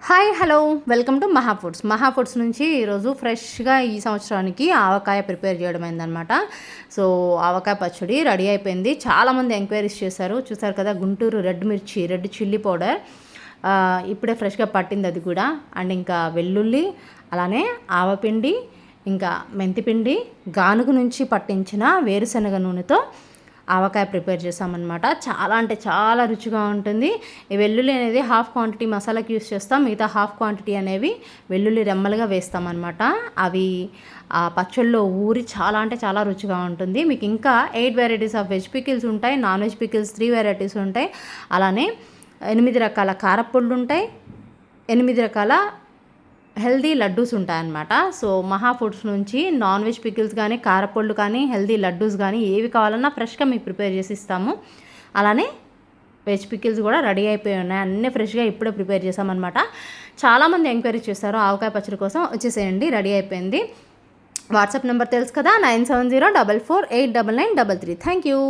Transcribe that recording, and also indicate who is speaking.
Speaker 1: Hi hello welcome to మహా foods నుంచి ఈరోజు ఫ్రెష్గా ఈ సంవత్సరానికి ఆవకాయ ప్రిపేర్ చేయడం అయిందనమాట. సో ఆవకాయ పచ్చడి రెడీ అయిపోయింది. చాలామంది ఎంక్వైరీస్ చేశారు, చూసారు కదా. గుంటూరు రెడ్ మిర్చి, రెడ్ చిల్లీ పౌడర్ ఇప్పుడే ఫ్రెష్గా పట్టింది అది కూడా. అండ్ ఇంకా వెల్లుల్లి, అలానే ఆవపిండి, ఇంకా మెంతిపిండి, గానుగు నుంచి పట్టించిన వేరుశనగ నూనెతో ఆవకాయ ప్రిపేర్ చేసామన్నమాట. చాలా అంటే చాలా రుచిగా ఉంటుంది. ఈ వెల్లుల్లి అనేది హాఫ్ క్వాంటిటీ మసాలాకి యూస్ చేస్తాం, మిగతా హాఫ్ క్వాంటిటీ అనేవి వెల్లుల్లి రెమ్మలుగా వేస్తామన్నమాట. అవి ఆ పచ్చళ్ళలో ఊరి చాలా అంటే చాలా రుచిగా ఉంటుంది. మీకు ఇంకా 8 వెరైటీస్ ఆఫ్ వెజ్ పికిల్స్ ఉంటాయి, నాన్ వెజ్ పికిల్స్ 3 వెరైటీస్ ఉంటాయి. అలానే 8 రకాల కారపొళ్ళు ఉంటాయి, 8 రకాల హెల్దీ లడ్డూస్ ఉంటాయన్నమాట. సో మహా ఫుడ్స్ నుంచి నాన్ వెజ్ పికిల్స్ కానీ, కారపొళ్ళు కానీ, హెల్దీ లడ్డూస్ కానీ ఏవి కావాలన్నా ఫ్రెష్గా మీకు ప్రిపేర్ చేసి ఇస్తాము. అలానే వెజ్ పికిల్స్ కూడా రెడీ అయిపోయి ఉన్నాయి, అన్నీ ఫ్రెష్గా ఇప్పుడే ప్రిపేర్ చేసామన్నమాట. చాలామంది ఎంక్వైరీ చేస్తారు ఆవకాయ పచ్చడి కోసం, వచ్చేసేయండి, రెడీ అయిపోయింది. వాట్సాప్ నెంబర్ తెలుసు కదా, 9704489933. Thank you.